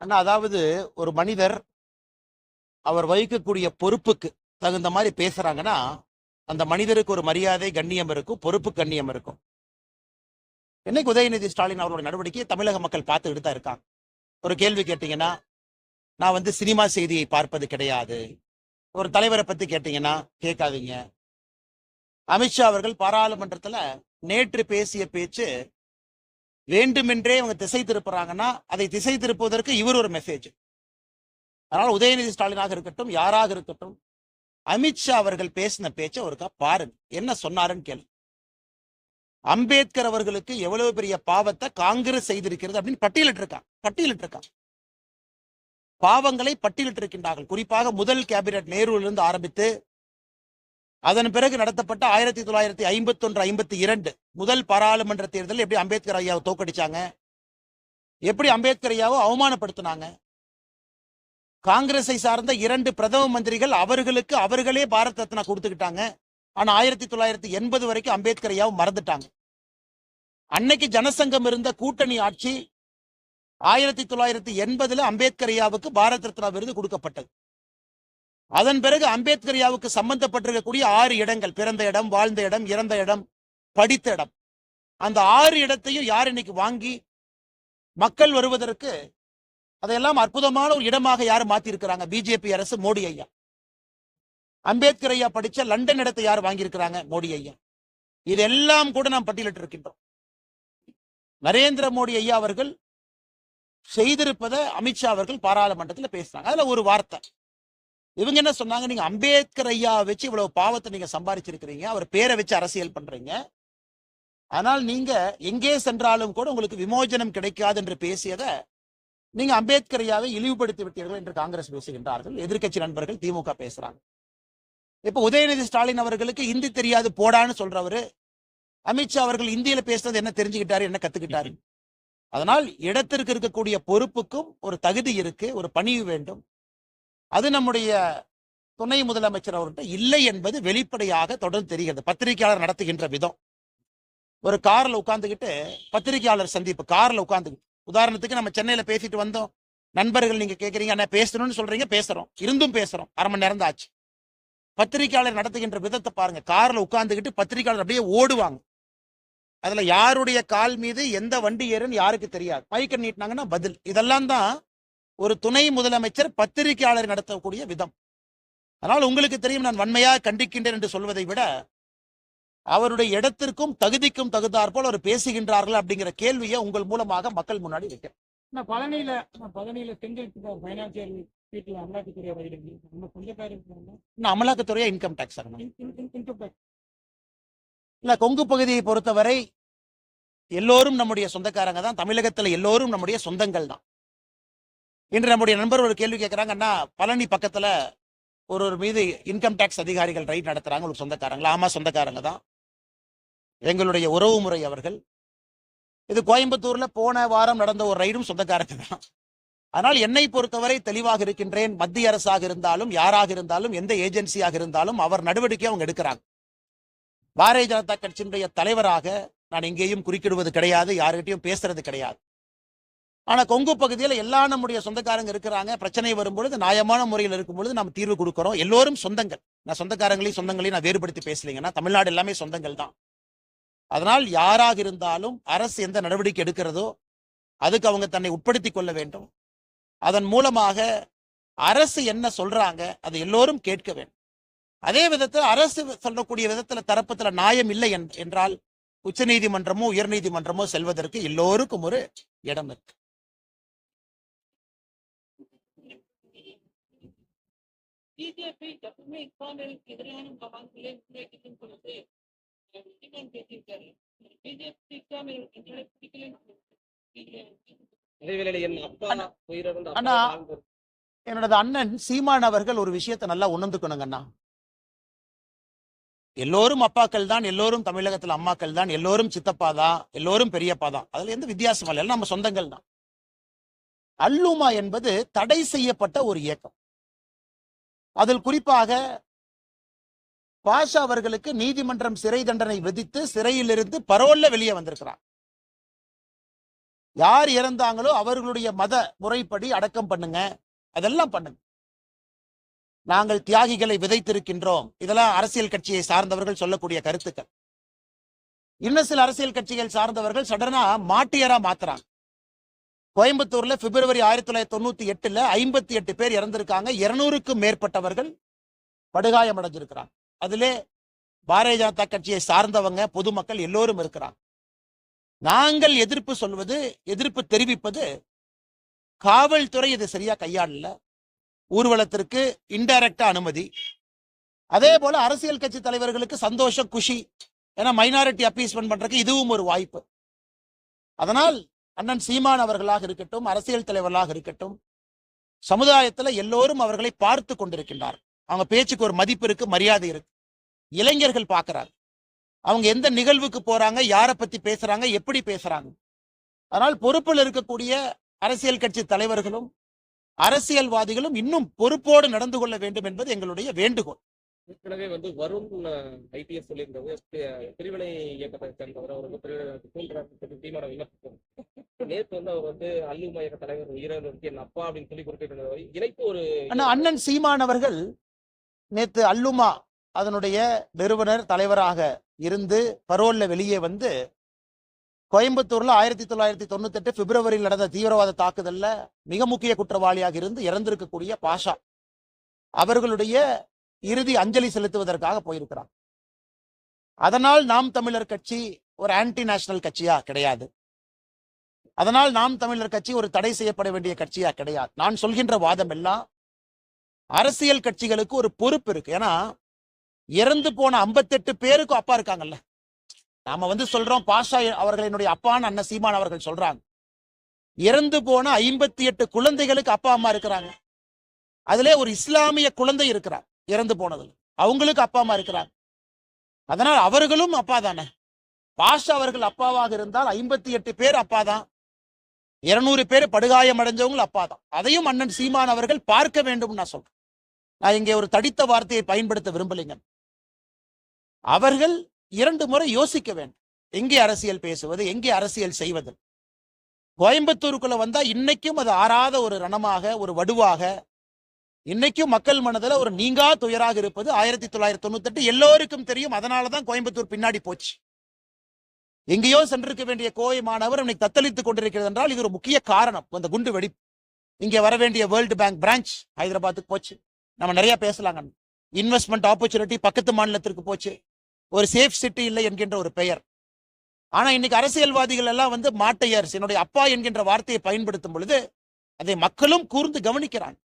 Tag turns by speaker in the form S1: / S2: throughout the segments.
S1: ஆனா அதாவது ஒரு மனிதர் அவர் வகிக்கக்கூடிய பொறுப்புக்கு தகுந்த மாதிரி பேசுறாங்கன்னா அந்த மனிதருக்கு ஒரு மரியாதை கண்ணியம் இருக்கும், பொறுப்பு கண்ணியம் இருக்கும். என்னைக்கு உதயநிதி ஸ்டாலின் அவருடைய நடவடிக்கையை தமிழக மக்கள் பார்த்துக்கிட்டு தான் இருக்காங்க. ஒரு கேள்வி கேட்டீங்கன்னா, நான் சினிமா செய்தியை பார்ப்பது கிடையாது. ஒரு தலைவரை பத்தி கேட்டீங்கன்னா கேட்காதீங்க. அமித்ஷா அவர்கள் பாராளுமன்றத்துல நேற்று பேசிய பேச்சு வேண்டுமென்றே அவங்க திசை திருப்புறாங்கன்னா அதை திசை திருப்புவதற்கு இவர் ஒரு மெசேஜ். அதனால உதயநிதி ஸ்டாலினாக இருக்கட்டும், யாராக இருக்கட்டும், அமித்ஷா அவர்கள் பேசின பேச்சை ஒருக்கா பாருங்க, என்ன சொன்னாருன்னு கேளு. அம்பேத்கர் அவர்களுக்கு எவ்வளவு பெரிய பாவத்தை காங்கிரஸ் செய்திருக்கிறது அப்படின்னு பட்டியலிட்டிருக்காங்க. பாவங்களை பட்டியலிட்டிருக்கின்றார்கள். குறிப்பாக முதல் கேபினட் நேருவிலிருந்து ஆரம்பித்து அதன் பிறகு நடத்தப்பட்ட 1951-52 முதல் பாராளுமன்ற தேர்தல் எப்படி அம்பேத்கர் ஐயாவை தோக்கடிச்சாங்க, எப்படி அம்பேத்கர் ஐயாவை அவமானப்படுத்தினாங்க. காங்கிரஸை சார்ந்த 2 பிரதம மந்திரிகள் அவர்களுக்கு அவர்களே பாரத் ரத்னா கொடுத்துக்கிட்டாங்க. ஆனா 1980 வரைக்கும் அம்பேத்கர் ஐயாவை மறந்துட்டாங்க. அன்னைக்கு ஜனசங்கம் இருந்த கூட்டணி ஆட்சி 1980 அம்பேத்கர் ஐயாவுக்கு பாரத் ரத்னா விருது கொடுக்கப்பட்டது. அதன் பிறகு அம்பேத்கர் ஐயாவுக்கு சம்பந்தப்பட்டிருக்கக்கூடிய 6 இடங்கள், பிறந்த இடம், வாழ்ந்த இடம், இறந்த இடம், படித்த இடம், அந்த 6 இடத்தையும் யார் இன்னைக்கு வாங்கி மக்கள் வருவதற்கு அதையெல்லாம் அற்புதமான ஒரு இடமாக யார் மாத்தி இருக்கிறாங்க? பிஜேபி அரசு, மோடி ஐயா. அம்பேத்கர் ஐயா படிச்ச லண்டன் இடத்தை யார் வாங்கியிருக்கிறாங்க? மோடி ஐயா. இதெல்லாம் கூட நாம் பட்டியலிட்டு இருக்கின்றோம். நரேந்திர மோடி ஐயா அவர்கள் செய்திருப்பதை அமித்ஷா அவர்கள் பாராளுமன்றத்தில் பேசுறாங்க. அதுல ஒரு வார்த்தை இவங்க என்ன சொன்னாங்க, நீங்க அம்பேத்கர் ஐயா வச்சு இவ்வளவு பாவத்தை நீங்க சம்பாதிச்சிருக்கிறீங்க, அவர் பேரை வச்சு அரசியல் பண்றீங்க, ஆனால் நீங்க எங்கே சென்றாலும் கூட உங்களுக்கு விமோசனம் கிடைக்காது என்று பேசியதை நீங்க அம்பேத்கர் ஐயாவை இழிவுபடுத்தி விட்டீர்கள் என்று காங்கிரஸ் பேசுகின்றார்கள். எதிர்கட்சி நண்பர்கள் திமுக பேசுறாங்க. இப்ப உதயநிதி ஸ்டாலின் அவர்களுக்கு இந்தி தெரியாது போடான்னு சொல்றவரு அமித்ஷா அவர்கள் இந்தியில பேசுறது என்ன தெரிஞ்சுக்கிட்டாரு, என்ன கத்துக்கிட்டாரு? அதனால் இடத்திற்கு இருக்கக்கூடிய பொறுப்புக்கும் ஒரு தகுதி இருக்கு, ஒரு பணிவு வேண்டும். அது நம்முடைய துணை முதலமைச்சர் அவர்கிட்ட இல்லை என்பது வெளிப்படையாக தொடர்ந்து தெரிகிறது. பத்திரிகையாளர் நடத்துகின்ற விதம், ஒரு கார்ல உட்கார்ந்துகிட்டு பத்திரிகையாளர் சந்திப்பு, கார்ல உட்கார்ந்துகிட்டு, உதாரணத்துக்கு நம்ம சென்னையில பேசிட்டு வந்தோம், நண்பர்கள் நீங்க கேட்கறீங்க என்ன பேசணும்னு சொல்றீங்க, பேசுறோம், இருந்தும் பேசுறோம், அரை மணி நேரம் தான் ஆச்சு. பத்திரிகையாளர் நடத்துகின்ற விதத்தை பாருங்க, கார்ல உட்கார்ந்துகிட்டு பத்திரிகையாளர் அப்படியே ஓடுவாங்க. அதுல யாருடைய கால் மீது எந்த வண்டி ஏறுன்னு யாருக்கு தெரியாது, மைக்க நீட்டினாங்கன்னா பதில். இதெல்லாம் தான் ஒரு துணை முதலமைச்சர் பத்திரிகையாளர் நடத்தக்கூடிய விதம். அதனால் உங்களுக்கு தெரியும், நான் வன்மையாக கண்டிக்கின்றேன் என்று சொல்வதை விட அவருடைய இடத்திற்கும் தகுதிக்கும் தகுந்தாற்போல் அவர் பேசுகின்றார்கள் அப்படிங்கிற கேள்வியை உங்கள் மூலமாக மக்கள் முன்னாடி வைக்கிறேன். அமலாக்கத்துறையா இன்கம் டாக்ஸ் இல்ல. கொங்கு பகுதியை பொறுத்தவரை எல்லோரும் நம்முடைய சொந்தக்காரங்க தான், தமிழகத்தில் எல்லோரும் நம்முடைய சொந்தங்கள் தான். இன்று நம்முடைய நண்பர் ஒரு கேள்வி கேட்கிறாங்க, அண்ணா பழனி பக்கத்துல ஒரு மீது இன்கம் டாக்ஸ் அதிகாரிகள் ரைட் நடத்துறாங்க, ஒரு சொந்தக்காரங்களா? ஆமா, சொந்தக்காரங்க தான், எங்களுடைய உறவு முறை அவர்கள். இது கோயம்புத்தூர்ல போன வாரம் நடந்த ஒரு ரைடும் சொந்தக்காரங்க தான். ஆனால் என்னை பொறுத்தவரை தெளிவாக இருக்கின்றேன், மத்திய அரசாக இருந்தாலும் யாராக இருந்தாலும் எந்த ஏஜென்சியாக இருந்தாலும் அவர் நடவடிக்கை அவங்க எடுக்கிறாங்க. பாரதிய ஜனதா கட்சியினுடைய தலைவராக நான் எங்கேயும் குறுக்கிடுவது கிடையாது, யாருக்கிட்டையும் பேசுறது கிடையாது. ஆனா கொங்கு பகுதியில் எல்லா நம்முடைய சொந்தக்காரங்க இருக்கிறாங்க. பிரச்சனை வரும்பொழுது நியாயமான முறையில் இருக்கும் பொழுது நாம் தீர்வு கொடுக்கிறோம். எல்லோரும் சொந்தங்கள். நான் சொந்தங்களையும் நான் வேறுபடுத்தி பேசலைங்கன்னா தமிழ்நாடு எல்லாமே சொந்தங்கள் தான். அதனால் யாராக இருந்தாலும் அரசு எந்த நடவடிக்கை எடுக்கிறதோ அதுக்கு அவங்க தன்னை உட்படுத்திக் கொள்ள வேண்டும். அதன் மூலமாக அரசு என்ன சொல்றாங்க அது எல்லோரும் கேட்க வேண்டும். அதே விதத்தில் அரசு சொல்லக்கூடிய விதத்துல தரப்புல நியாயம் இல்லை என்றால் உச்ச நீதிமன்றமோ உயர் நீதிமன்றமோ செல்வதற்கு எல்லோருக்கும் ஒரு இடம் இருக்கு. என்னோட அண்ணன் சீமான் அவர்கள் ஒரு விஷயத்தை நல்லா உணர்ந்துக்கணுங்கண்ணா. எல்லோரும் அப்பாக்கள் தான், எல்லோரும் தமிழகத்தில் அம்மாக்கள் தான், எல்லோரும் சித்தப்பா தான், எல்லோரும் பெரியப்பா தான். அதுல எந்த வித்தியாசம் இல்லை, நம்ம சொந்தங்கள் தான். அல்லுமா என்பது தடை செய்யப்பட்ட ஒரு இயக்கம். அதில் குறிப்பாக பாஷா அவர்களுக்கு நீதிமன்றம் சிறை தண்டனை விதித்து சிறையிலிருந்து பரோல்ல வெளியே வந்திருக்கிறார். யார் இறந்தாங்களோ அவர்களுடைய மத முறைப்படி அடக்கம் பண்ணுங்க, அதெல்லாம் பண்ணுங்க. நாங்கள் தியாகிகளை விதைத்திருக்கின்றோம். இதெல்லாம் அரசியல் கட்சியை சார்ந்தவர்கள் சொல்லக்கூடிய கருத்துக்கள். இன்னும் சில அரசியல் கட்சிகள் சார்ந்தவர்கள் சடனா மாட்டியரா மாத்துறாங்க. கோயம்புத்தூர்ல பிப்ரவரி 1998ல 58 பேர் இறந்திருக்காங்க. 200க்கும் மேற்பட்டவர்கள் படுகாயம் அடைஞ்சிருக்கிறாங்க. அதிலே பாரதிய ஜனதா கட்சியை சார்ந்தவங்க, பொதுமக்கள் எல்லோரும் இருக்கிறாங்க. நாங்கள் எதிர்ப்பு சொல்வது, எதிர்ப்பு தெரிவிப்பது, காவல்துறை இது சரியா கையாளல, ஊர்வலத்திற்கு இன்டைரக்டா அனுமதி. அதே போல அரசியல் கட்சி தலைவர்களுக்கு சந்தோஷம், குஷி, ஏன்னா மைனாரிட்டி அப்பீஸ்மெண்ட் பண்றதுக்கு இதுவும் ஒரு வாய்ப்பு. அதனால் அண்ணன் சீமான் அவர்களாக இருக்கட்டும், அரசியல் தலைவர்களாக இருக்கட்டும், சமுதாயத்துல எல்லோரும் அவர்களை பார்த்து கொண்டிருக்கின்றார். அவங்க பேச்சுக்கு ஒரு மதிப்பு இருக்கு, மரியாதை இருக்கு. இளைஞர்கள் பார்க்கிறாங்க, அவங்க எந்த நிகழ்வுக்கு போறாங்க, யாரை பத்தி பேசுறாங்க, எப்படி பேசுறாங்க. அதனால் பொறுப்பில் இருக்கக்கூடிய அரசியல் கட்சி தலைவர்களும் அரசியல்வாதிகளும் இன்னும் பொறுப்போடு நடந்து கொள்ள வேண்டும் என்பது எங்களுடைய வேண்டுகோள்.
S2: ஏற்கனவே வருண் ஐபிஎஸ் சொல்லியிருந்தது பிரிவினை இயக்கத்தை சேர்ந்தவர், அவர் தீமான விமர்சித்தார். நேற்று அவர் அல்லுமா இயக்க தலைவர் உயிரிழந்ததுக்கு என் அப்பா அப்படின்னு சொல்லி குறிப்பிட்டிருந்தது. இணைப்பு ஒரு
S1: அண்ணன் சீமான் அவர்கள் நேற்று அல்லுமா அதனுடைய நிறுவனர் தலைவராக இருந்து பரோல்ல வெளியே வந்து கோயம்புத்தூர்ல 1998 பிப்ரவரியில் நடந்த தீவிரவாத தாக்குதல்ல மிக முக்கிய குற்றவாளியாக இருந்து இறந்திருக்கக்கூடிய பாஷா அவர்களுடைய இறுதி அஞ்சலி செலுத்துவதற்காக போயிருக்கிறார். அதனால் நாம் தமிழர் கட்சி ஒரு ஆன்டி நேஷனல் கட்சியா கிடையாது. அதனால் நாம் தமிழர் கட்சி ஒரு தடை செய்யப்பட வேண்டிய கட்சியா கிடையாது. நான் சொல்கின்ற வாதம் எல்லாம் அரசியல் கட்சிகளுக்கு ஒரு பொறுப்பு இருக்கு. ஏன்னா இறந்து போன 58 பேருக்கு அப்பா இருக்காங்கல்ல. நாம சொல்றோம் பாஷா அவர்களினுடைய அப்பான்னு அண்ணன் சீமான் அவர்கள் சொல்றாங்க. இறந்து போன 58 குழந்தைகளுக்கு அப்பா அம்மா இருக்கிறாங்க. அதிலே ஒரு இஸ்லாமிய குழந்தை இருக்கிறார் இறந்து போனது, அவங்களுக்கு அப்பா அம்மா இருக்கிறாங்க. அதனால் அவர்களும் அப்பா தானே. பாஷா அவர்கள் அப்பாவாக இருந்தால் 58 பேர் அப்பா தான், 200 பேர் படுகாயம் அடைஞ்சவங்க அப்பா தான். அதையும் அண்ணன் சீமான் அவர்கள் பார்க்க வேண்டும். நான் சொல்றேன், நான் இங்கே ஒரு தடித்த வார்த்தையை பயன்படுத்த விரும்பலைங்க. அவர்கள் 2 முறை யோசிக்க வேண்டும், எங்கே அரசியல் பேசுவது, எங்கே அரசியல் செய்வது. கோயம்புத்தூருக்குள்ள வந்தா இன்னைக்கும் அது ஆறாத ஒரு ரணமாக, ஒரு வடுவாக, இன்னைக்கும் மக்கள் மனதில் ஒரு நீங்கா துயராக இருப்பது 1998 எல்லோருக்கும் தெரியும். அதனாலதான் கோயம்புத்தூர் பின்னாடி போச்சு. எங்கேயோ சென்றிருக்க வேண்டிய கோவை மாணவர் இன்னைக்கு தத்தளித்துக் கொண்டிருக்கிறது என்றால் இது ஒரு முக்கிய காரணம். அந்த குண்டு வெடிப்பு. இங்கே வர வேண்டிய வேர்ல்டு பேங்க் பிரான்ச் ஹைதராபாத்துக்கு போச்சு. நம்ம நிறைய பேசலாங்க. இன்வெஸ்ட்மெண்ட் ஆப்பர்ச்சுனிட்டி பக்கத்து மாநிலத்திற்கு போச்சு. ஒரு சேஃப் சிட்டி இல்லை என்கின்ற ஒரு பெயர். ஆனா இன்னைக்கு அரசியல்வாதிகள் எல்லாம் மாட்டையர்ஸ் என்னுடைய அப்பா என்கின்ற வார்த்தையை பயன்படுத்தும் பொழுது அதை மக்களும் கூர்ந்து கவனிக்கிறாங்க.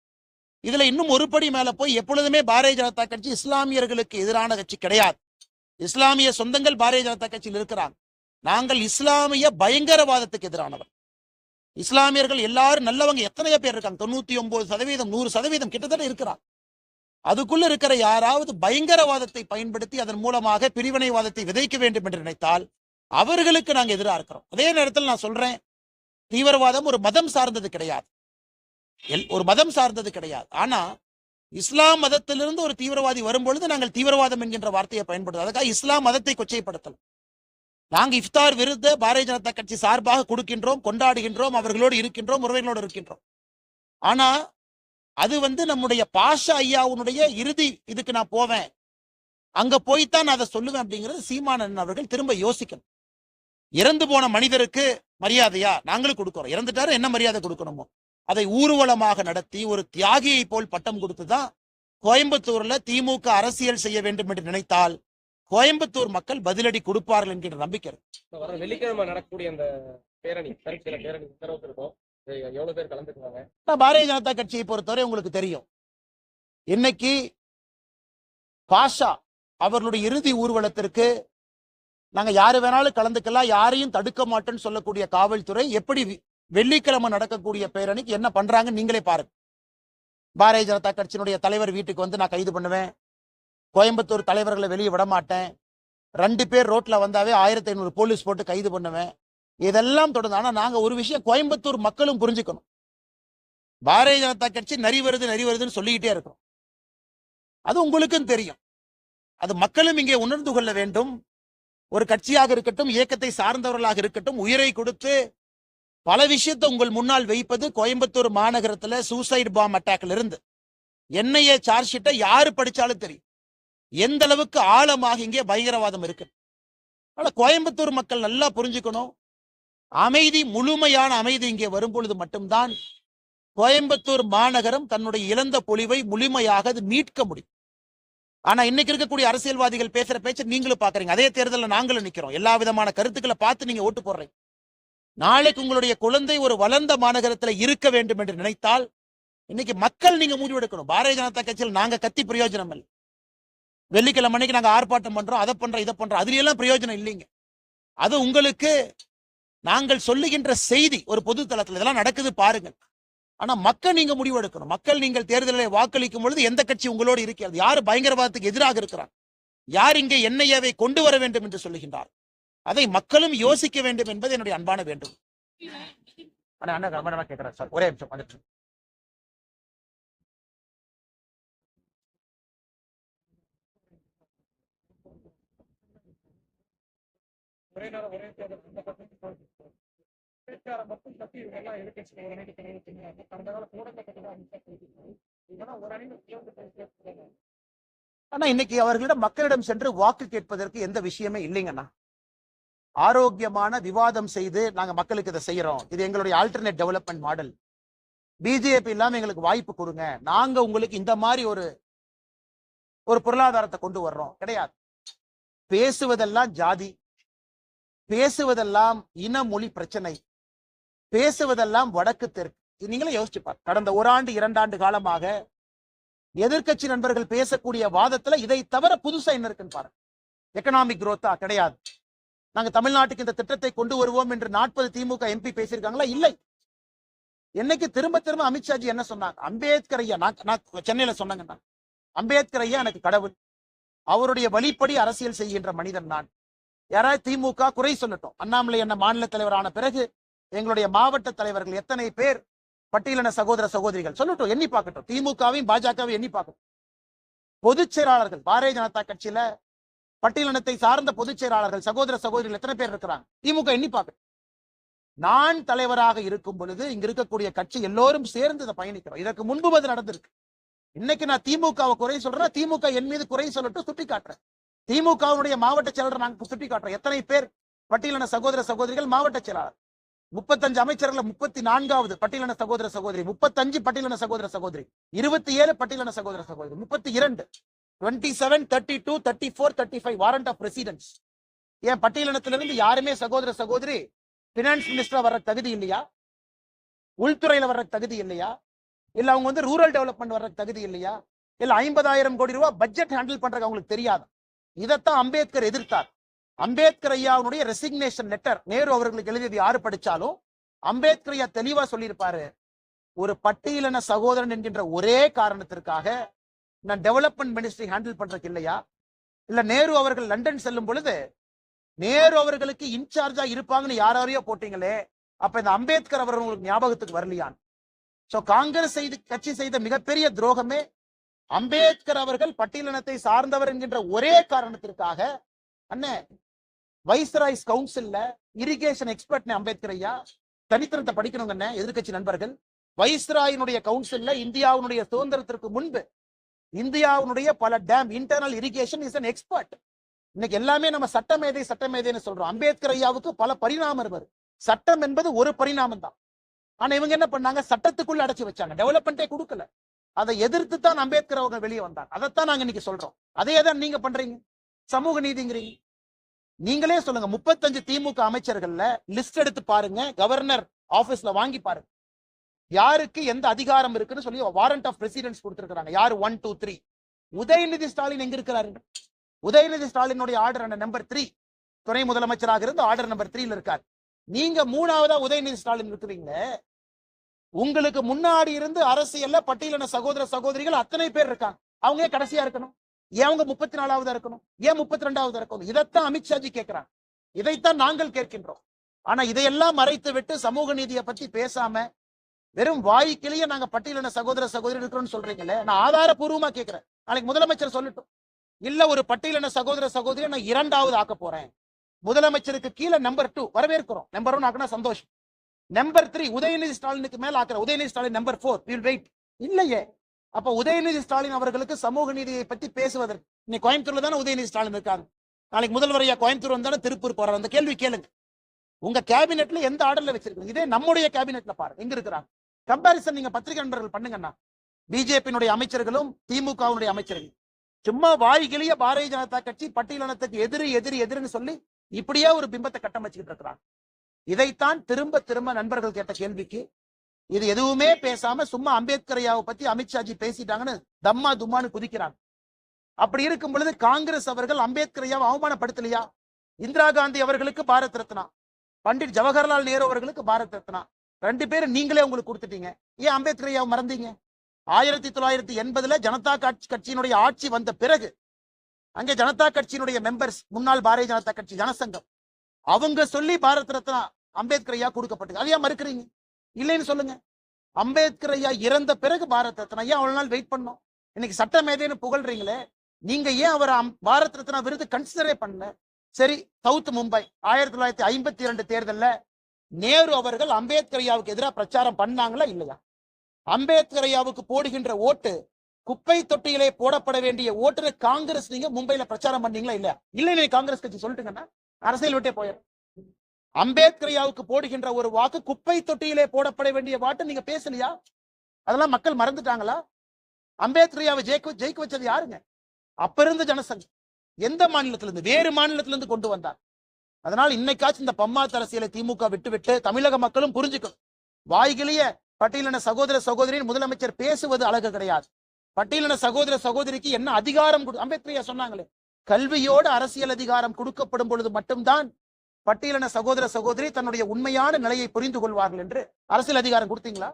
S1: இதுல இன்னும் ஒரு படி மேல போய் எப்பொழுதுமே பாரதிய ஜனதா கட்சி இஸ்லாமியர்களுக்கு எதிரான கட்சி கிடையாது. இஸ்லாமிய சொந்தங்கள் பாரதிய ஜனதா கட்சியில் இருக்கிறாங்க. நாங்கள் இஸ்லாமிய பயங்கரவாதத்துக்கு எதிரானவர். இஸ்லாமியர்கள் எல்லாரும் நல்லவங்க எத்தனையோ பேர் இருக்காங்க, 99%, 100% கிட்டத்தட்ட இருக்கிறாங்க. அதுக்குள்ள இருக்கிற யாராவது பயங்கரவாதத்தை பயன்படுத்தி அதன் மூலமாக பிரிவினைவாதத்தை விதைக்க வேண்டும் என்று நினைத்தால் அவர்களுக்கு நாங்க எதிராக இருக்கிறோம். அதே நேரத்தில் நான் சொல்றேன், தீவிரவாதம் ஒரு மதம் சார்ந்தது கிடையாது, ஒரு மதம் சார்ந்தது கிடையாது. ஆனா இஸ்லாம் மதத்திலிருந்து ஒரு தீவிரவாதி வரும்பொழுது நாங்கள் தீவிரவாதம் என்கின்ற வார்த்தையை பயன்படுத்தும். அதுக்காக இஸ்லாம் மதத்தை கொச்சைப்படுத்தலாம். நாங்க இஃப்தார் விருது பாரதிய ஜனதா கட்சி சார்பாக கொடுக்கின்றோம், கொண்டாடுகின்றோம், அவர்களோடு இருக்கின்றோம், உறவினர்களோடு இருக்கின்றோம். ஆனா அது நம்முடைய பாஷா ஐயாவுடைய இறுதி இதுக்கு நான் போவேன், அங்க போய்த்தான் நான் அதை சொல்லுவேன் அப்படிங்கிறது சீமானன் அவர்கள் திரும்ப யோசிக்கணும். இறந்து போன மனிதருக்கு மரியாதையா நாங்களும் கொடுக்கிறோம். இறந்துட்டாரு, என்ன மரியாதை கொடுக்கணுமோ அதை ஊர்வலமாக நடத்தி ஒரு தியாகியை போல் பட்டம் கொடுத்துதான் கோயம்புத்தூர்ல திமுக அரசியல் செய்ய வேண்டும் என்று நினைத்தால் கோயம்புத்தூர் மக்கள் பதிலடி கொடுப்பார்கள் என்கிற நம்பிக்கை.
S2: வெள்ளிக்கிழமை நடக்கக்கூடிய அந்த பேரணி இருக்கும், எவ்வளவு பேர் கலந்துக்குவாங்க?
S1: பாரதிய ஜனதா கட்சியை பொறுத்தவரை உங்களுக்கு தெரியும், இன்னைக்கு பாஷா அவர்களுடைய இறுதி ஊர்வலத்திற்கு நாங்க யாரு வேணாலும் கலந்துக்கலாம், யாரையும் தடுக்க மாட்டோம்னு சொல்லக்கூடிய காவல்துறை எப்படி வெள்ளிக்கிழமை நடக்கக்கூடிய பேரணிக்கு என்ன பண்றாங்க நீங்களே பாருங்க. பாரதிய ஜனதா கட்சியினுடைய தலைவர் வீட்டுக்கு நான் கைது பண்ணுவேன், கோயம்புத்தூர் தலைவர்களை வெளியே விட மாட்டேன், 2 பேர் ரோட்ல வந்தாவே 1500 போலீஸ் போட்டு கைது பண்ணுவேன், இதெல்லாம் தொடர்ந்து. ஆனா நாங்க ஒரு விஷயம் கோயம்புத்தூர் மக்களும் புரிஞ்சுக்கணும், பாரதிய ஜனதா கட்சி நரி வருதுன்னு சொல்லிக்கிட்டே இருக்கும். அது உங்களுக்கும் தெரியும், அது மக்களும் இங்கே உணர்ந்து கொள்ள வேண்டும். ஒரு கட்சியாக இருக்கட்டும், இயக்கத்தை சார்ந்தவர்களாக இருக்கட்டும், உயிரை கொடுத்து பல விஷயத்தை உங்கள் முன்னால் வைப்பது கோயம்புத்தூர் மாநகரத்துல சூசைட் பாம் அட்டாக்ல இருந்து என்ஐஏ சார்ஜ் ஷீட்டை யாரு படிச்சாலும் தெரியும் எந்த அளவுக்கு ஆழமாக இங்கே பயங்கரவாதம் இருக்கு. ஆனா கோயம்புத்தூர் மக்கள் நல்லா புரிஞ்சுக்கணும், அமைதி, முழுமையான அமைதி இங்கே வரும்பொழுது மட்டும்தான் கோயம்புத்தூர் மாநகரம் தன்னுடைய இழந்த பொலிவை முழுமையாக அது மீட்க முடியும். ஆனா இன்னைக்கு இருக்கக்கூடிய அரசியல்வாதிகள் பேசுற பேச்சை நீங்களும் பாக்குறீங்க. அதே தேர்தலில் நாங்களும் நிக்கிறோம். எல்லா விதமான கருத்துக்களை பார்த்து நீங்க ஓட்டு போடுறீங்க. நாளைக்கு உங்களுடைய குழந்தை ஒரு வளர்ந்த மாநகரத்தில் இருக்க வேண்டும் என்று நினைத்தால் இன்னைக்கு மக்கள் நீங்க முடிவெடுக்கணும். பாரதிய ஜனதா கட்சியில் நாங்க கத்தி பிரயோஜனம் இல்லை. வெள்ளிக்கிழமை அன்னைக்கு நாங்க ஆர்ப்பாட்டம் பண்றோம், அதை பண்றோம், இதை பண்றோம், அதுல எல்லாம் பிரயோஜனம் இல்லைங்க. அது உங்களுக்கு நாங்கள் சொல்லுகின்ற செய்தி ஒரு பொது தளத்தில் இதெல்லாம் நடக்குது பாருங்கள். ஆனா மக்கள் நீங்க முடிவெடுக்கணும். மக்கள் நீங்கள் தேர்தலில் வாக்களிக்கும் பொழுது எந்த கட்சி உங்களோடு இருக்கிறது, யார் பயங்கரவாதத்துக்கு எதிராக இருக்கிறார், யார் இங்கே என்ஐஏவை கொண்டு வர வேண்டும் என்று சொல்லுகின்றார், அதை மக்களும் யோசிக்க வேண்டும் என்பது என்னுடைய அன்பான வேண்டும். கேட்கிறேன் சார், ஒரே நிமிஷம் வந்துட்டு.
S2: ஒரே நேரம் ஒரே தேர்தல் அந்த பக்கம் பேச்சாரம் மட்டும் தப்பி இவங்கெல்லாம் எதிர்கட்சி ஒரு அணிக்கு தெரிவிச்சிருந்தாங்க. கடந்த கால ஊடகத்தில் இதெல்லாம் ஒரு அணியில் சேர்ந்து.
S1: ஆனா இன்னைக்கு அவர்களிடம் மக்களிடம் சென்று வாக்கு கேட்பதற்கு எந்த விஷயமே இல்லைங்கண்ணா. ஆரோக்கியமான விவாதம் செய்து நாங்க மக்களுக்கு இதை செய்யறோம், இது எங்களுடைய ஆல்டர்னேட் டெவலப்மெண்ட் மாடல், பிஜேபி இல்லாம எங்களுக்கு வாய்ப்பு கொடுங்க, நாங்க உங்களுக்கு இந்த மாதிரி ஒரு பொருளாதாரத்தை கொண்டு வர்றோம் கிடையாது. பேசுவதெல்லாம் ஜாதி, பேசுவதெல்லாம் இன மொழி பிரச்சனை, பேசுவதெல்லாம் வடக்கு தெற்கு. நீங்களே யோசிச்சு பாரு, கடந்த 1 ஆண்டு 2 ஆண்டு காலமாக எதிர்கட்சி நண்பர்கள் பேசக்கூடிய வாதத்துல இதை தவிர புதுசா என்ன இருக்குன்னு பாருங்க. எக்கனாமிக் குரோத்தா கிடையாது. நாங்க தமிழ்நாட்டுக்கு இந்த திட்டத்தை கொண்டு வருவோம் என்று 40 திமுக எம்பி பேசியிருக்காங்களா? இல்லை. என்னைக்கு திரும்ப திரும்ப அமித்ஷாஜி என்ன சொன்னாங்க, அம்பேத்கர் ஐயா, நான் சென்னையில சொன்னாங்க, அம்பேத்கர் ஐயா எனக்கு கடவுள், அவருடைய வழிப்படி அரசியல் செய்கின்ற மனிதன் நான். யாராவது திமுக குறை சொல்லட்டும், அண்ணாமலை என்ன மாநில தலைவரான பிறகு எங்களுடைய மாவட்ட தலைவர்கள் எத்தனை பேர் பட்டியலின சகோதர சகோதரிகள் சொல்லட்டும், எண்ணி பார்க்கட்டும். திமுகவையும் பாஜகவையும் எண்ணி பார்க்கட்டும். பொதுச் செயலாளர்கள் பாரதிய ஜனதா கட்சியில பட்டியலினத்தை சார்ந்த பொதுச் செயலாளர்கள் சகோதர சகோதரிகள் எத்தனை பேர் இருக்கிறாங்க, திமுக எண்ணி பார்க்கட்டும். நான் தலைவராக இருக்கும் பொழுது இங்க இருக்கக்கூடிய கட்சி எல்லோரும் சேர்ந்து இதை பயணிக்கிறோம். இதற்கு முன்பு அது நடந்திருக்கு. இன்னைக்கு நான் திமுகவை குறை சொல்றேன், திமுக என் மீது குறை சொல்லட்டும், சுட்டி காட்டுறேன். திமுகவுடைய மாவட்ட செயலாளர் நாங்கள் சுட்டி காட்டுறோம். எத்தனை பேர் பட்டியலின சகோதர சகோதரிகள் மாவட்ட செயலாளர், 35 அமைச்சர்கள், 34வது பட்டியலின சகோதர சகோதரி, 35 பட்டியலின சகோதர சகோதரி, 27 பட்டியலின சகோதர சகோதரி, 32, 27, 32, 34, 35 வாரண்ட் ஆஃப் ரெசிடென்ஸ். ஏன் பட்டியலினத்திலிருந்து யாருமே சகோதர சகோதரி பினான்ஸ் மினிஸ்டரா வர்ற தகுதி இல்லையா, உள்துறையில வர்ற தகுதி இல்லையா, இல்ல அவங்க ரூரல் டெவலப்மெண்ட் வர்ற தகுதி இல்லையா, இல்ல 50,000 கோடி ரூபாய் பட்ஜெட் ஹேண்டில் பண்றது அவங்களுக்கு தெரியாது. இதைத்தான் அம்பேத்கர் எதிர்த்தார். அம்பேத்கர் ஐயாவுடைய ரெசிக்னேஷன் லெட்டர் நேரு அவர்களுக்கு எழுதியது யாரு படிச்சாலும் அம்பேத்கர் ஐயா தெளிவா சொல்லியிருப்பாரு, ஒரு பட்டியலின சகோதரன் என்கின்ற ஒரே காரணத்திற்காக நான் டெவலப்மெண்ட் மினிஸ்ட்ரி ஹேண்டில் பண்றதுக்கு இல்லையா, இல்ல நேரு அவர்கள் லண்டன் செல்லும் பொழுது நேரு அவர்களுக்கு இன்சார்ஜா இருப்பாங்கன்னு யாரையோ போட்டீங்களே, அப்ப இந்த அம்பேத்கர் அவர்கள் உங்களுக்கு ஞாபகத்துக்கு வரலையான். சோ காங்கிரஸ் கட்சி செய்த மிகப்பெரிய துரோகமே அம்பேத்கர் அவர்கள் பட்டியலினத்தை சார்ந்தவர் என்கின்ற ஒரே காரணத்திற்காக அண்ணே வைஸ்ராய்ஸ் கவுன்சில்ல இரிகேஷன் எக்ஸ்பர்ட் அம்பேத்கர் ஐயா, தனித்திறத்தை படிக்கணுங்க எதிர்கட்சி நண்பர்கள். வைஸ்ராயினுடைய கவுன்சில்ல இந்தியாவுடைய சுதந்திரத்திற்கு முன்பு இந்தியாவுடைய பல dam internal irrigation is an expert. இன்னைக்கு எல்லாமே நம்ம சட்டமேதைன்னு சொல்றோம். அம்பேத்கர் ஐயாவுக்கு பல பரிணாமம் இருப்பாரு. சட்டம் என்பது ஒரு பரிணாமம் தான். ஆனா இவங்க என்ன பண்ணாங்க, சட்டத்துக்குள்ள அடைச்சு வச்சாங்க, டெவலப்மெண்டே கொடுக்கல. அதை எதிர்த்து தான் அம்பேத்கர் அவங்க வெளியே வந்தாங்க. அதைத்தான் நாங்க இன்னைக்கு சொல்றோம். அதே தான் நீங்க பண்றீங்க, சமூக நீதிங்கிறீங்க. நீங்களே சொல்லுங்க, 35 திமுக அமைச்சர்கள்ல லிஸ்ட் எடுத்து பாருங்க, கவர்னர் ஆபீஸ்ல வாங்கி பாருங்க, யாருக்கு எந்த அதிகாரம் இருக்குன்னு சொல்லி வாரண்ட் ஆஃப் ரெசிடென்ஸ் கொடுத்திருக்காங்க. யாரு 1, 2, 3. உதயநிதி ஸ்டாலின் எங்க இருக்கிறாரு? உதயநிதி ஸ்டாலினுடைய ஆர்டர் நம்பர் 3, துணை முதலமைச்சராக இருந்து ஆர்டர் நம்பர் 3ல இருக்காரு. நீங்க 3ஆவதா உதயநிதி ஸ்டாலின் இருக்கிறீங்க. உங்களுக்கு முன்னாடி இருந்து அரசியல்ல பட்டியலின சகோதர சகோதரிகள் அத்தனை பேர் இருக்காங்க. அவங்க கடைசியா இருக்கணும். ஏன் அவங்க 34ஆவதா இருக்கணும்? ஏன் 32ஆவதா இருக்கணும்? இதைத்தான் அமித்ஷாஜி கேட்கிறாங்க, இதைத்தான் நாங்கள் கேட்கின்றோம். ஆனா இதையெல்லாம் மறைத்து விட்டு சமூக நீதியை பத்தி பேசாம வெறும் வாய்க்கிலேயே நாங்க பட்டியலின சகோதர சகோதரி இருக்கிறோம்னு சொல்றீங்களே, நான் ஆதாரபூர்வமா கேட்கிறேன். நாளைக்கு முதலமைச்சர் சொல்லட்டும், இல்ல ஒரு பட்டியலின சகோதர சகோதரி நான் 2ஆவது ஆக்க போறேன், முதலமைச்சருக்கு கீழே நம்பர் 2 வரவேற்கிறோம், நம்பர் 1 ஆக்கினா சந்தோஷம். நம்பர் 3 உதயநிதி ஸ்டாலினுக்கு மேல ஆக்குற. Udhayanidhi Stalin number 4 will wait. இல்லையே. அப்ப உதயநிதி ஸ்டாலின் அவர்களுக்கு சமூக நீதியை பற்றி பேசுவதற்கு இன்னைக்கு கோயம்புத்தூர்ல தானே உதயநிதி ஸ்டாலின் இருக்காங்க. நாளைக்கு முதல்வரையா கோயம்புத்தூர் வந்தாலும் திருப்பூர் போறாரு. அந்த கேள்வி கேளுங்க. உங்க கேபினெட்ல எந்த ஆர்டர்ல வச்சிருக்கீங்க? இதே நம்முடைய கேபினெட்ல பாருங்க எங்க இருக்கிறாங்க. கம்பாரிசன் நீங்க பத்திரிகை நண்பர்கள் பண்ணுங்கண்ணா. பிஜேபியினுடைய அமைச்சர்களும் திமுகவுடைய அமைச்சர்கள் சும்மா வாய்கிளிய பாரதிய ஜனதா கட்சி பட்டியலினத்துக்கு எதிரி எதிரி எதிரின்னு சொல்லி இப்படியே ஒரு பிம்பத்தை கட்டமைச்சுக்கிட்டு இருக்கிறாங்க. இதைத்தான் திரும்ப திரும்ப நண்பர்கள் கேட்ட கேள்விக்கு இது எதுவுமே பேசாம சும்மா அம்பேத்கர் ஐயாவை பத்தி அமித்ஷாஜி பேசிட்டாங்கன்னு தம்மா தும்மான்னு குதிக்கிறாங்க. அப்படி இருக்கும் பொழுது காங்கிரஸ் அவர்கள் அம்பேத்கர் ஐயாவை அவமானப்படுத்தலையா? இந்திரா காந்தி அவர்களுக்கு பாரத் ரத்னா, பண்டிட் ஜவஹர்லால் நேரு அவர்களுக்கு பாரத் ரத்னா, 2 பேரும் நீங்களே உங்களுக்கு கொடுத்துட்டீங்க. ஏன் அம்பேத்கர் ஐயாவை மறந்தீங்க? 1980 ஜனதா கட்சியினுடைய ஆட்சி வந்த பிறகு அங்கே ஜனதா கட்சியினுடைய மெம்பர்ஸ், முன்னாள் பாரதிய ஜனதா கட்சி ஜனசங்கம், அவங்க சொல்லி பாரத் ரத்னா அம்பேத்கர் ஐயா கொடுக்கப்பட்டது. அதையா மறுக்கிறீங்க? இல்லைன்னு சொல்லுங்க. அம்பேத்கர் ஐயா இறந்த பிறகு பாரத் ரத்னா ஏன் அவ்வளவு நாள் வெயிட் பண்ணோம்? இன்னைக்கு சட்ட மேதைன்னு புகழ்றீங்களே, நீங்க ஏன் அவர் பாரத் ரத்னா விருது கன்சிடரே பண்ணல? சரி, சவுத் மும்பை 1952 தேர்தல்ல நேரு அவர்கள் அம்பேத்கர் ஐயாவுக்கு எதிராக பிரச்சாரம் பண்ணாங்களா இல்லையா? அம்பேத்கர் ஐயாவுக்கு போடுகின்ற ஓட்டு குப்பை தொட்டியிலே போடப்பட வேண்டிய ஓட்டு காங்கிரஸ் நீங்க மும்பையில பிரச்சாரம் பண்ணீங்களா இல்லையா? இல்லை காங்கிரஸ் கட்சி சொல்லிட்டுங்கன்னா அரசியல் விட்டே போயிடும். அம்பேத்கர் ஐயாவுக்கு போடுகின்ற ஒரு வாக்கு குப்பை தொட்டியிலே போடப்பட வேண்டிய வாட்டு நீங்க பேசலையா? அதெல்லாம் மக்கள் மறந்துட்டாங்களா? அம்பேத்கர் ஐயாவை ஜெயிக்க வச்சது யாருங்க? அப்ப இருந்த ஜனசங்கம் எந்த மாநிலத்திலிருந்து? வேறு மாநிலத்திலிருந்து கொண்டு வந்தார். அதனால் இன்னைக்காச்சும் இந்த பம்மாத்து அரசியலை திமுக விட்டு தமிழக மக்களும் புரிஞ்சுக்கணும். வாய்கிளிய பட்டியலின சகோதர சகோதரின் முதலமைச்சர் பேசுவது அழகு கிடையாது. பட்டியலின சகோதர சகோதரிக்கு என்ன அதிகாரம் அம்பேத்கர் சொன்னாங்களே, கல்வியோடு அரசியல் அதிகாரம் கொடுக்கப்படும் பொழுது மட்டும்தான் பட்டியலின சகோதர சகோதரி தன்னுடைய உண்மையான நிலையை புரிந்து கொள்வார்கள் என்று அரசியல் அதிகாரம் கொடுத்தீங்களா?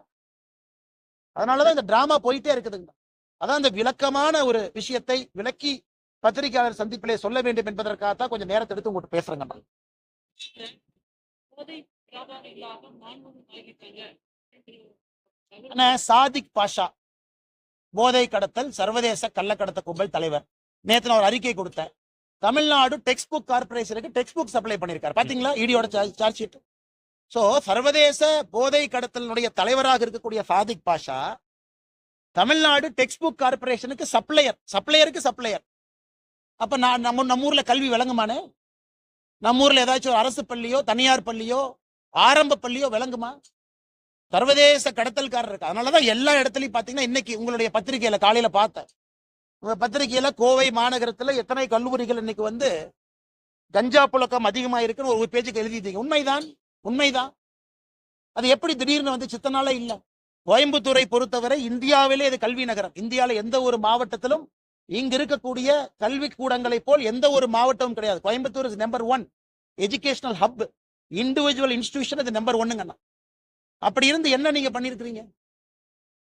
S1: அதனாலதான் இந்த டிராமா போயிட்டே இருக்குதுங்க. அதான் இந்த விளக்கமான ஒரு விஷயத்தை விளக்கி பத்திரிகையாளர் சந்திப்பிலே சொல்ல வேண்டும் என்பதற்காகத்தான் கொஞ்சம் நேரத்தை எடுத்து உங்கள்கிட்ட பேசுறேங்க. சாதிக் பாஷா போதை கடத்தல் சர்வதேச கள்ளக்கடத்த கும்பல் தலைவர். நேற்று நான் ஒரு அறிக்கை கொடுத்தேன். தமிழ்நாடு டெக்ஸ்ட் புக் கார்பரேஷனுக்கு டெக்ஸ்ட் புக் சப்ளை பண்ணிருக்காரு. பாத்தீங்களா இடியோட சார்ஜ் ஷீட். சோ சர்வதேச போதை கடத்தலுடைய தலைவராக இருக்கக்கூடிய சாதிக் பாஷா தமிழ்நாடு டெக்ஸ்ட் புக் கார்பரேஷனுக்கு சப்ளையருக்கு சப்ளையர். அப்ப நம்ம ஊர்ல கல்வி விளங்குமானே? நம்ம ஊர்ல ஏதாச்சும் ஒரு அரசு பள்ளியோ தனியார் பள்ளியோ ஆரம்ப பள்ளியோ விளங்குமா? சர்வதேச கடத்தல்காரர் இருக்கு. அதனாலதான் எல்லா இடத்துலயும் பாத்தீங்கன்னா இன்னைக்கு உங்களுடைய பத்திரிகையில காலையில பார்த்தேன். உங்க பத்திரிகையில கோவை மாநகரத்துல எத்தனை கல்லூரிகள் இன்னைக்கு வந்து கஞ்சா புழக்கம் அதிகமா இருக்குன்னு ஒரு பேஜுக்கு எழுதிட்டீங்க. உண்மைதான். அது எப்படி திடீர்னு வந்து சித்தனால இல்ல. கோயம்புத்தூரை பொறுத்தவரை இந்தியாவிலே இது கல்வி நகரம். இந்தியாவில எந்த ஒரு மாவட்டத்திலும் இங்க இருக்கக்கூடிய கல்வி கூடங்களை போல் எந்த ஒரு மாவட்டமும் கிடையாது. Coimbatore is number 1 educational hub. Individual institution இது நம்பர் 1ங்கண்ணா. அப்படி இருந்து என்ன நீங்க பண்ணிருக்கிறீங்க?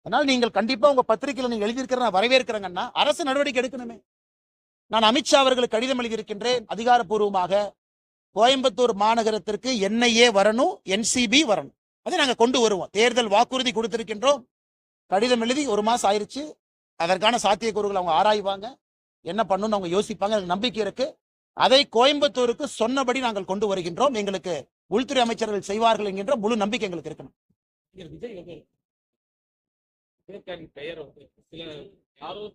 S1: அதனால நீங்கள் கண்டிப்பா உங்க பத்திரிகையில நீங்க எழுதியிருக்கிற வரவேற்கிறேங்கன்னா அரசு நடவடிக்கை எடுக்கணுமே. நான் அமித்ஷா அவர்களுக்கு கடிதம் எழுதியிருக்கின்றேன். அதிகாரப்பூர்வமாக கோயம்புத்தூர் மாநகரத்திற்கு NIA வரணும், NCB வரணும். அதை நாங்க கொண்டு வருவோம். தேர்தல் வாக்குறுதி கொடுத்திருக்கின்றோம். கடிதம் எழுதி 1 மாசம் ஆயிருச்சு. அதற்கான சாத்தியக்கூறுகள் அவங்க ஆராய்வாங்க, என்ன பண்ணணும்னு அவங்க யோசிப்பாங்க. எனக்கு நம்பிக்கை இருக்கு. அதை கோயம்புத்தூருக்கு சொன்னபடி நாங்கள் கொண்டு வருகின்றோம். எங்களுக்கு உள்துறை அமைச்சர்கள் செய்வார்கள் என்கின்ற முழு நம்பிக்கை எங்களுக்கு இருக்கணும்.
S2: விஜய் வந்து பெயர் வந்து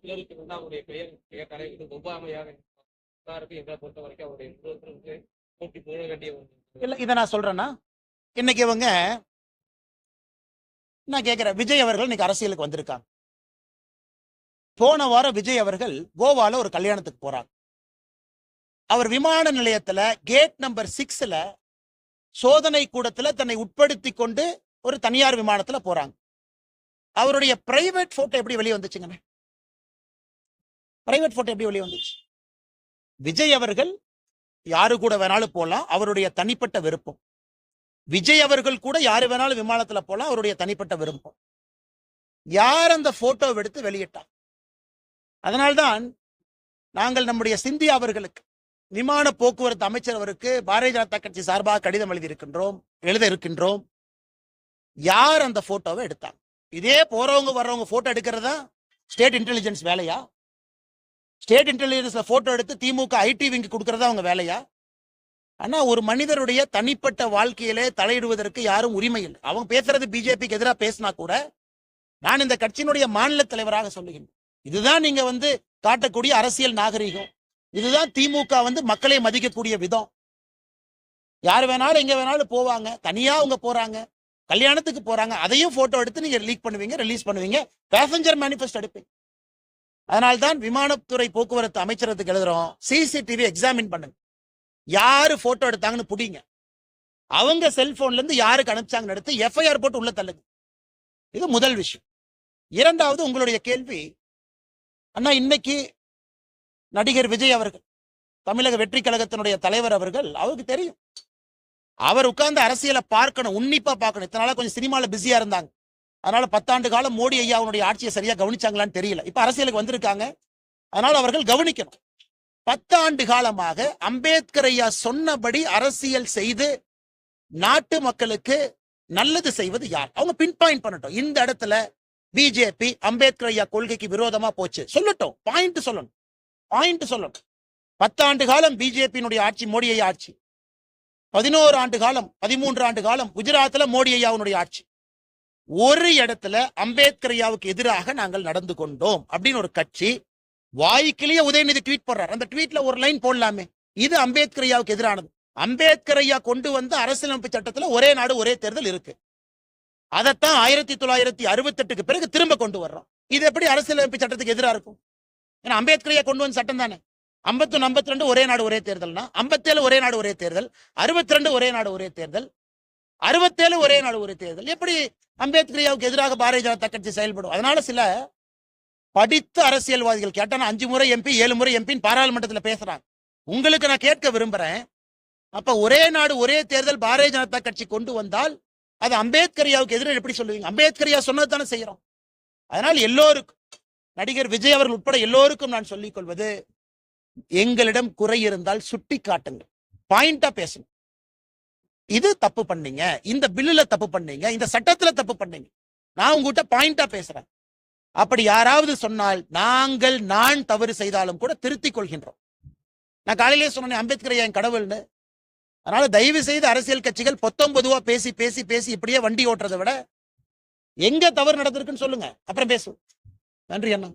S2: சிலருக்கு வந்து அவருடைய பெயர் கேட்டாலே இது ஒவ்வாமையாக எங்களை பொறுத்த வரைக்கும் அவருடைய போட்டி போட வேண்டிய
S1: இல்ல. இதை நான் சொல்றேன்னா இன்னைக்கு இவங்க நான் கேட்கிறேன், விஜய் அவர்கள் இன்னைக்கு அரசியலுக்கு வந்திருக்காங்க. போன வாரம் விஜய் அவர்கள் கோவால ஒரு கல்யாணத்துக்கு போறாங்க. அவர் விமான நிலையத்துல கேட் நம்பர் 6ல சோதனை கூடத்துல தன்னை உட்படுத்தி கொண்டு ஒரு தனியார் விமானத்துல போறாங்க. அவருடைய பிரைவேட் போட்டோ எப்படி வெளியே வந்துச்சுங்க? பிரைவேட் போட்டோ எப்படி வெளியே வந்துச்சு? விஜய் அவர்கள் யாரு கூட வேணாலும் போலாம், அவருடைய தனிப்பட்ட விருப்பம். விஜய் அவர்கள் கூட யாரு வேணாலும் விமானத்துல போலாம், அவருடைய தனிப்பட்ட விருப்பம். யார் அந்த போட்டோ எடுத்து வெளியிட்டார்? அதனால்தான் நாங்கள் நம்முடைய சிந்தியா அவர்களுக்கு விமான போக்குவரத்து அமைச்சர் அவருக்கு பாரதிய ஜனதா கட்சி சார்பாக கடிதம் எழுத இருக்கின்றோம். யார் அந்த போட்டோவை எடுத்தாங்க? இதே போறவங்க வர்றவங்க போட்டோ எடுக்கிறதா ஸ்டேட் இன்டெலிஜென்ஸ் வேலையா? ஸ்டேட் இன்டெலிஜென்ஸ்ல போட்டோ எடுத்து திமுக IT விங்கு கொடுக்கறதா அவங்க வேலையா? ஆனா ஒரு மனிதருடைய தனிப்பட்ட வாழ்க்கையிலே தலையிடுவதற்கு யாரும் உரிமை இல்லை. அவங்க பேசுறது பிஜேபிக்கு எதிராக பேசினா கூட நான் இந்த கட்சியினுடைய மாநில தலைவராக சொல்லுகின்றேன். இதுதான் நீங்க காட்டக்கூடிய அரசியல் நாகரிகம். இதுதான் திமுக மக்களை மதிக்கக்கூடிய விதம். யார் வேணாலும் எங்க வேணாலும் போவாங்க, தனியா அவங்க போறாங்க, கல்யாணத்துக்கு போறாங்க, அதையும் போட்டோ எடுத்து நீங்க லீக் பண்ணுவீங்க, ரிலீஸ் பண்ணுவீங்க, பேசஞ்சர் மேனிஃபெஸ்ட் எடுப்பீங்க. அதனால்தான் விமானத்துறை போக்குவரத்து அமைச்சரத்துக்கு எழுதுறோம், சிசிடிவி எக்ஸாமின் பண்ணுங்க, யாரு போட்டோ எடுத்தாங்கன்னு புடிங்க, அவங்க செல்போன்ல இருந்து யாருக்கு அனுப்பிச்சாங்கன்னு எடுத்து எஃப்ஐஆர் போட்டு உள்ள தள்ளுங்க. இது முதல் விஷயம். இரண்டாவது, உங்களுடைய கேள்வி, அண்ணா இன்னைக்கு நடிகர் விஜய் அவர்கள், தமிழக வெற்றி கழகத்தினுடைய தலைவர் அவர்கள், அவருக்கு தெரியும், அவர் உட்கார்ந்து அரசியலை பார்க்கணும், உன்னிப்பா பார்க்கணும். இத்தனை நாளா கொஞ்சம் சினிமால பிஸியா இருந்தாங்க, அதனால 10 ஆண்டு காலம் மோடி ஐயா அவனுடைய ஆட்சியை சரியா கவனிச்சாங்களான்னு தெரியல. இப்ப அரசியலுக்கு வந்திருக்காங்க, அதனால அவர்கள் கவனிக்கணும். 10 ஆண்டு காலமாக அம்பேத்கர் ஐயா சொன்னபடி அரசியல் செய்து நாட்டு மக்களுக்கு நல்லது செய்வது யார், அவங்க பின் பாயிண்ட் பண்ணட்டும். இந்த இடத்துல பிஜேபி அம்பேத்கர் ஐயா கொள்கைக்கு விரோதமா போச்சு சொல்லட்டும், பாயிண்ட் சொல்லணும், பாயிண்ட் சொல்லணும். 10 ஆண்டு காலம் பிஜேபியினுடைய ஆட்சி, மோடி ஐயா ஆட்சி. 11 ஆண்டு காலம், 13 ஆண்டு காலம் குஜராத்ல மோடி ஐயாவுடைய ஆட்சி. ஒரு இடத்துல அம்பேத்கர் ஐயாவுக்கு எதிராக நாங்கள் நடந்து கொண்டோம் அப்படின்னு ஒரு கட்சி வாய்க்கிலேயே உதயநிதி ட்வீட் போடுறார். அந்த ட்வீட்ல ஒரு லைன் போடலாமே, இது அம்பேத்கர் ஐயாவுக்கு எதிரானது. அம்பேத்கர் ஐயா கொண்டு வந்த அரசியலமைப்பு சட்டத்துல ஒரே நாடு ஒரே தேர்தல் இருக்கு. அதைத்தான் 1968க்கு பிறகு திரும்ப கொண்டு வர்றோம். இது எப்படி அரசியலமைப்பு சட்டத்துக்கு எதிராக இருக்கும்? ஏன்னா அம்பேத்கர் ஐயா கொண்டு வந்த சட்டம் தானே. 51, 52 ஒரே நாடு ஒரே தேர்தல்னா, 57 ஒரே நாடு ஒரே தேர்தல், 62 ஒரே நாடு ஒரே தேர்தல், 67 ஒரே நாடு ஒரே தேர்தல். எப்படி அம்பேத்கர் ஐயாவுக்கு எதிராக பாரதிய ஜனதா கட்சி செயல்படும்? அதனால சில படித்த அரசியல்வாதிகள் கேட்டா 5 முறை எம்பி 7 முறை எம்பின்னு பாராளுமன்றத்தில் பேசுறாங்க. உங்களுக்கு நான் கேட்க விரும்புறேன், அப்ப ஒரே நாடு ஒரே தேர்தல் பாரதிய ஜனதா கட்சி கொண்டு வந்தால் அது அம்பேத்கர் ஐயாவுக்கு எதிராக எப்படி சொல்லுவீங்க? அம்பேத்கர் ஐயா சொன்னது தானே செய்யறோம். அதனால் எல்லோருக்கும், நடிகர் விஜய் அவர்கள் உட்பட எல்லோருக்கும் நான் சொல்லிக் கொள்வது, எங்களிடம் குறை இருந்தால் சுட்டி காட்டுங்கள், பாயிண்டா பேசணும். இது தப்பு பண்ணீங்க, இந்த பில்லுல தப்பு பண்ணீங்க, இந்த சட்டத்துல தப்பு பண்ணீங்க, நான் உங்ககிட்ட பாயிண்டா பேசுறேன். அப்படி யாராவது சொன்னால் நான் தவறு செய்தாலும் கூட திருத்திக் கொள்கின்றோம். நான் காலையிலேயே சொன்னேன் அம்பேத்கர் ஐயா என் கடவுள்னு. அதனால தயவு செய்து அரசியல் கட்சிகள் பொதுவா பேசி பேசி பேசி இப்படியே வண்டி ஓட்டுறதை விட எங்க தவறு நடந்திருக்குன்னு சொல்லுங்க, அப்புறம் பேசுவோம். நன்றி அண்ணா.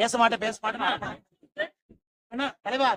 S1: பேச மாட்டேன் அண்ணா தலைவா.